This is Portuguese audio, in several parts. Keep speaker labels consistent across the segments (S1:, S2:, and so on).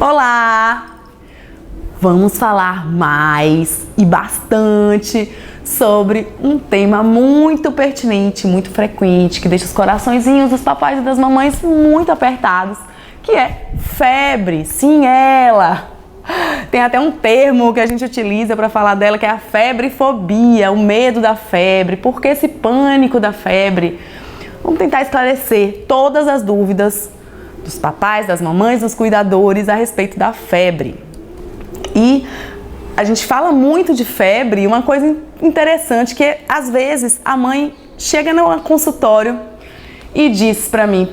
S1: Olá! Vamos falar mais e bastante sobre um tema muito pertinente, muito frequente, que deixa os coraçõezinhos dos papais e das mamães muito apertados, que é febre. Sim, ela! Tem até um termo que a gente utiliza para falar dela, que é a febrefobia, o medo da febre. Por que esse pânico da febre? Vamos tentar esclarecer todas as dúvidas dos papais, das mamães, dos cuidadores a respeito da febre. E a gente fala muito de febre e uma coisa interessante que às vezes a mãe chega no consultório e diz para mim,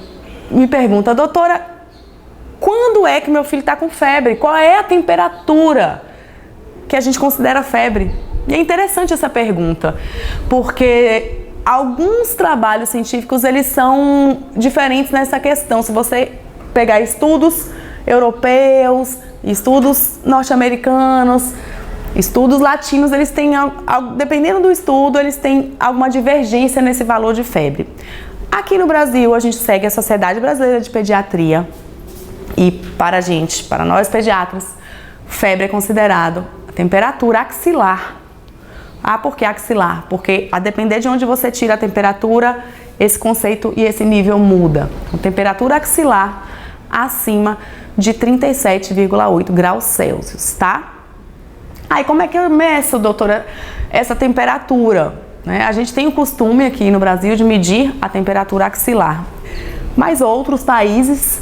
S1: me pergunta, doutora, quando é que meu filho está com febre? Qual é a temperatura que a gente considera febre? E é interessante essa pergunta, porque alguns trabalhos científicos eles são diferentes nessa questão. Se você pegar estudos europeus, estudos norte-americanos, estudos latinos, eles têm, dependendo do estudo, eles têm alguma divergência nesse valor de febre. Aqui no Brasil, a gente segue a Sociedade Brasileira de Pediatria e para nós pediatras, febre é considerado a temperatura axilar. Ah, por que axilar? Porque a depender de onde você tira a temperatura, esse conceito e esse nível muda. A temperatura axilar acima de 37,8 graus Celsius, tá? Aí como é que eu meço, doutora, essa temperatura? A gente tem o costume aqui no Brasil de medir a temperatura axilar, mas em outros países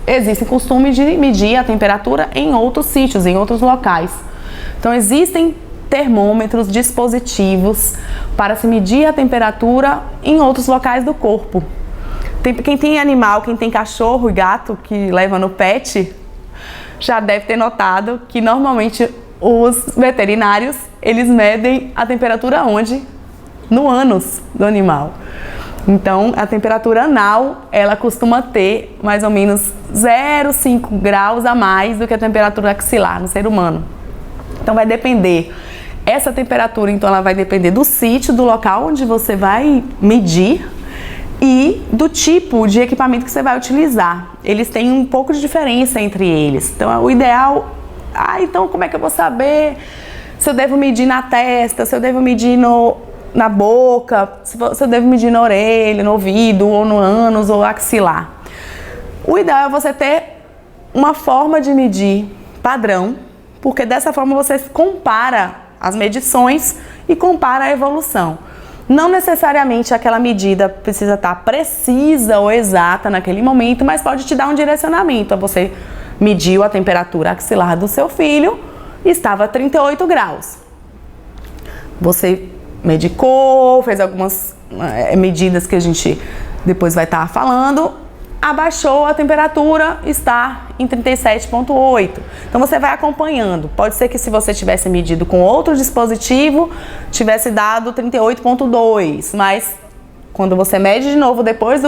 S1: existe o costume de medir a temperatura em outros sítios, em outros locais. Então existem termômetros, dispositivos para se medir a temperatura em outros locais do corpo. Quem tem animal, quem tem cachorro e gato que leva no pet, já deve ter notado que normalmente os veterinários, eles medem a temperatura onde? No ânus do animal. Então, a temperatura anal, ela costuma ter mais ou menos 0,5 graus a mais do que a temperatura axilar no ser humano. Então, vai depender, essa temperatura, então, ela vai depender do sítio, do local onde você vai medir e do tipo de equipamento que você vai utilizar. Eles têm um pouco de diferença entre eles. Então, o ideal... então como é que eu vou saber se eu devo medir na testa, se eu devo medir na boca, se eu devo medir na orelha, no ouvido, ou no ânus, ou axilar? O ideal é você ter uma forma de medir padrão, porque dessa forma você compara as medições e compara a evolução. Não necessariamente aquela medida precisa estar precisa ou exata naquele momento, mas pode te dar um direcionamento. Você mediu a temperatura axilar do seu filho, estava a 38 graus. Você medicou, fez algumas medidas que a gente depois vai estar falando, abaixou a temperatura, está em 37,8. Então você vai acompanhando. Pode ser que se você tivesse medido com outro dispositivo, tivesse dado 38,2, mas quando você mede de novo depois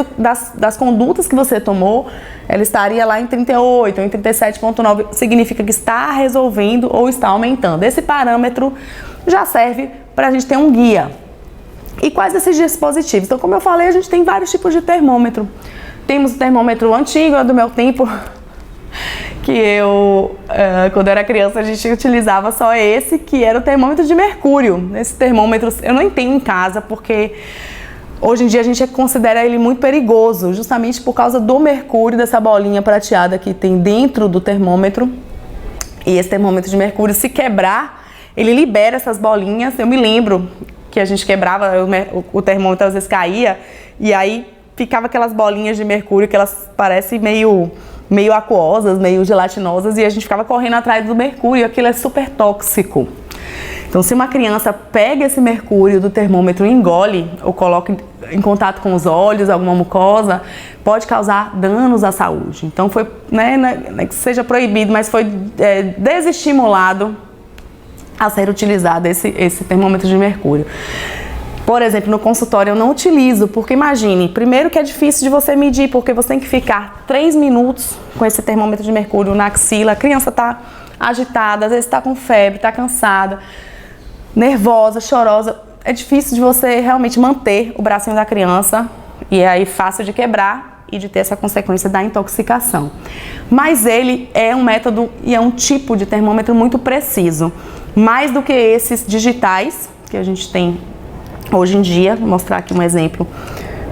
S1: das condutas que você tomou, ela estaria lá em 38 ou em 37,9, significa que está resolvendo ou está aumentando. Esse parâmetro já serve para a gente ter um guia. E quais esses dispositivos? Então, como eu falei, a gente tem vários tipos de termômetro. Temos o termômetro antigo, do meu tempo, que quando eu era criança, a gente utilizava só esse, que era o termômetro de mercúrio. Esse termômetro eu não tenho em casa, porque hoje em dia a gente considera ele muito perigoso, justamente por causa do mercúrio, dessa bolinha prateada que tem dentro do termômetro. E esse termômetro de mercúrio, se quebrar, ele libera essas bolinhas. Eu me lembro que a gente quebrava, o termômetro às vezes caía, e aí ficava aquelas bolinhas de mercúrio que elas parecem meio aquosas, meio gelatinosas, e a gente ficava correndo atrás do mercúrio, e aquilo é super tóxico. Então, se uma criança pega esse mercúrio do termômetro e engole, ou coloca em contato com os olhos, alguma mucosa, pode causar danos à saúde. Então, foi, não é que seja proibido, mas foi desestimulado a ser utilizado esse termômetro de mercúrio. Por exemplo, no consultório eu não utilizo, porque imagine, primeiro que é difícil de você medir, porque você tem que ficar 3 minutos com esse termômetro de mercúrio na axila, a criança está agitada, às vezes está com febre, está cansada, nervosa, chorosa, é difícil de você realmente manter o bracinho da criança, e é aí fácil de quebrar e de ter essa consequência da intoxicação. Mas ele é um método e é um tipo de termômetro muito preciso, mais do que esses digitais que a gente tem hoje em dia. Vou mostrar aqui um exemplo.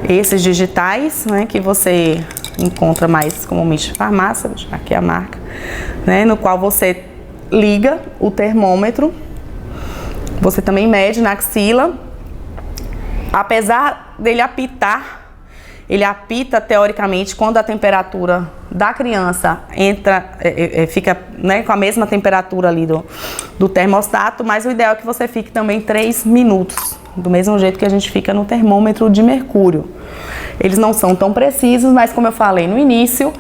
S1: Esses digitais, né, que você encontra mais comumente na farmácia, vou deixar aqui a marca, né, no qual você liga o termômetro, você também mede na axila. Apesar dele apitar, ele apita teoricamente quando a temperatura da criança fica, né, com a mesma temperatura ali do termostato, mas o ideal é que você fique também 3 minutos, do mesmo jeito que a gente fica no termômetro de mercúrio. Eles não são tão precisos, mas como eu falei no início,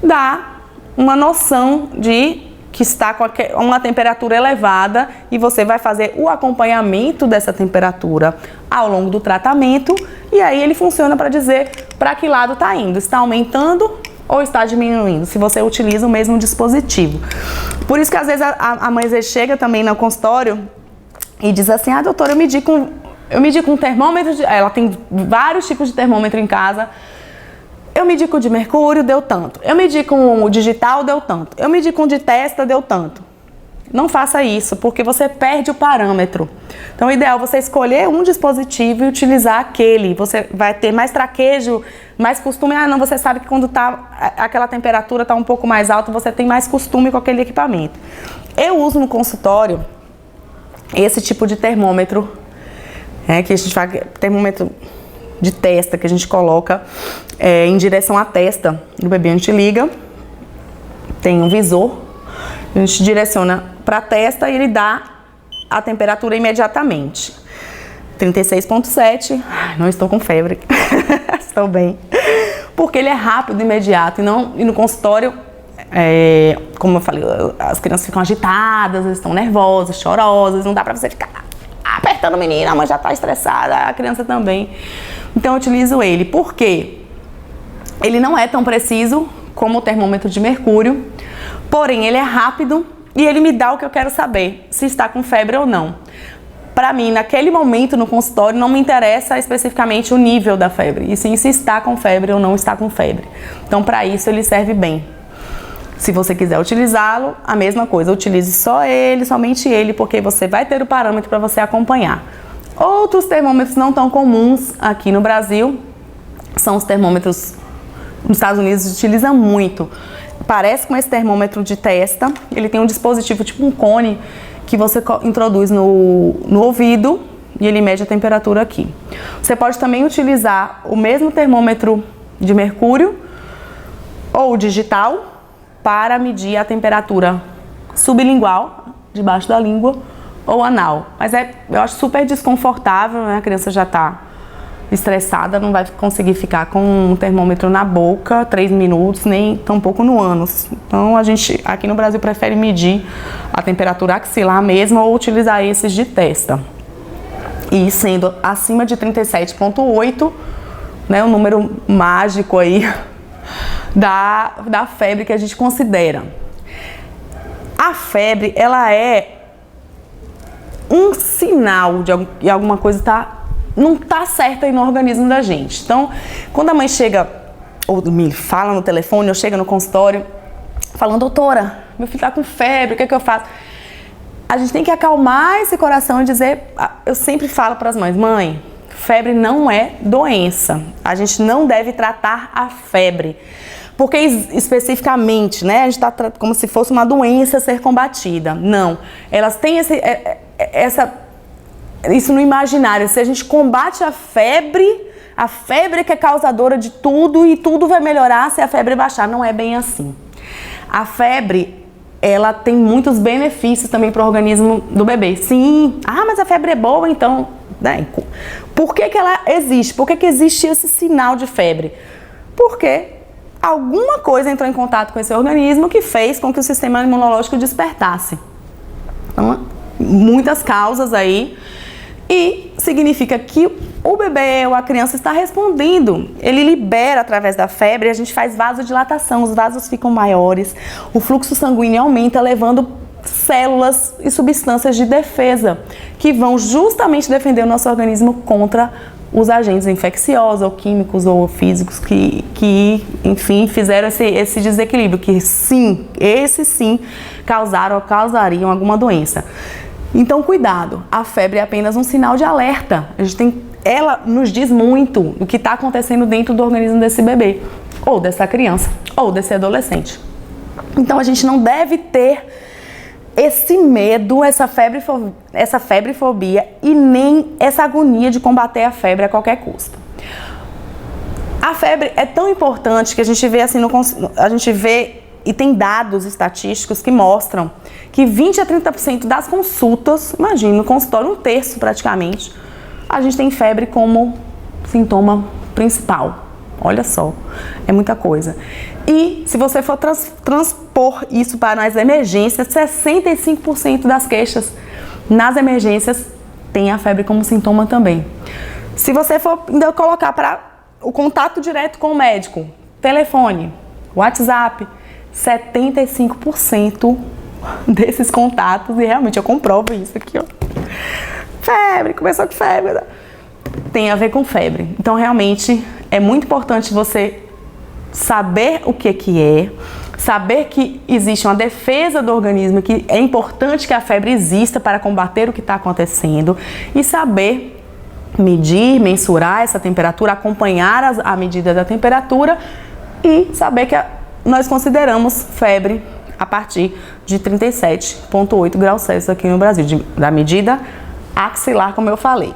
S1: dá uma noção de que está com uma temperatura elevada e você vai fazer o acompanhamento dessa temperatura ao longo do tratamento e aí ele funciona para dizer para que lado está indo, está aumentando ou está diminuindo, se você utiliza o mesmo dispositivo. Por isso que às vezes a mãe chega também no consultório e diz assim: ah, doutora, eu medi com um termômetro, ela tem vários tipos de termômetro em casa. Eu medi com o de mercúrio, deu tanto. Eu medi com o digital, deu tanto. Eu medi com o de testa, deu tanto. Não faça isso, porque você perde o parâmetro. Então, o ideal é você escolher um dispositivo e utilizar aquele. Você vai ter mais traquejo, mais costume. Ah, não, você sabe que quando aquela temperatura está um pouco mais alta, você tem mais costume com aquele equipamento. Eu uso no consultório esse tipo de termômetro, que a gente faz termômetro de testa, que a gente coloca em direção à testa do bebê. A gente liga, tem um visor, a gente direciona para a testa e ele dá a temperatura imediatamente. 36,7, não estou com febre, estou bem. Porque ele é rápido, imediato, e no consultório, como eu falei, as crianças ficam agitadas, estão nervosas, chorosas, não dá para você ficar apertando o menino, a mãe já está estressada, a criança também. Então eu utilizo ele, porque ele não é tão preciso como o termômetro de mercúrio, porém ele é rápido e ele me dá o que eu quero saber, se está com febre ou não. Para mim, naquele momento no consultório, não me interessa especificamente o nível da febre, e sim se está com febre ou não está com febre. Então, para isso ele serve bem. Se você quiser utilizá-lo, a mesma coisa, utilize só ele, somente ele, porque você vai ter o parâmetro para você acompanhar. Outros termômetros não tão comuns aqui no Brasil são os termômetros nos Estados Unidos, utilizam muito. Parece com esse termômetro de testa, ele tem um dispositivo tipo um cone que você introduz no ouvido e ele mede a temperatura aqui. Você pode também utilizar o mesmo termômetro de mercúrio ou digital para medir a temperatura sublingual, debaixo da língua, ou anal. Mas eu acho super desconfortável, né? A criança já está estressada, não vai conseguir ficar com um termômetro na boca 3 minutos, nem tampouco no ânus. Então a gente aqui no Brasil prefere medir a temperatura axilar mesmo ou utilizar esses de testa. E sendo acima de 37,8, né, o número mágico aí da febre que a gente considera. A febre, ela é um sinal de alguma coisa não tá certa aí no organismo da gente. Então, quando a mãe chega ou me fala no telefone, ou chega no consultório falando: doutora, meu filho tá com febre, o que é que eu faço? A gente tem que acalmar esse coração e dizer, eu sempre falo para as mães: mãe, febre não é doença. A gente não deve tratar a febre. Porque especificamente, né, a gente está como se fosse uma doença a ser combatida. Não, elas têm isso no imaginário. Se a gente combate a febre que é causadora de tudo e tudo vai melhorar se a febre baixar. Não é bem assim. A febre, ela tem muitos benefícios também para o organismo do bebê. Sim, mas a febre é boa, então... Né? Por que ela existe? Por que existe esse sinal de febre? Porque alguma coisa entrou em contato com esse organismo que fez com que o sistema imunológico despertasse. Então, muitas causas aí. E significa que o bebê ou a criança está respondendo. Ele libera através da febre, a gente faz vasodilatação, os vasos ficam maiores, o fluxo sanguíneo aumenta, levando células e substâncias de defesa que vão justamente defender o nosso organismo contra os agentes infecciosos ou químicos ou físicos que enfim, fizeram esse desequilíbrio, que sim, esses sim causaram ou causariam alguma doença. Então, cuidado, a febre é apenas um sinal de alerta. Ela nos diz muito do que está acontecendo dentro do organismo desse bebê, ou dessa criança, ou desse adolescente. Então, a gente não deve ter esse medo, essa febrefobia e nem essa agonia de combater a febre a qualquer custo. A febre é tão importante que a gente vê assim, a gente vê e tem dados estatísticos que mostram que 20 a 30% das consultas, imagina, no consultório, 1/3 praticamente, a gente tem febre como sintoma principal. Olha só, é muita coisa. E se você for transpor isso para as emergências, 65% das queixas nas emergências tem a febre como sintoma também. Se você for ainda colocar para o contato direto com o médico, telefone, WhatsApp, 75% desses contatos, e realmente eu comprovo isso aqui, ó. Febre, começou com febre, tem a ver com febre. Então, realmente, é muito importante você saber o que é, saber que existe uma defesa do organismo, que é importante que a febre exista para combater o que está acontecendo e saber medir, mensurar essa temperatura, acompanhar a medida da temperatura e saber que nós consideramos febre a partir de 37,8 graus Celsius aqui no Brasil, da medida axilar, como eu falei.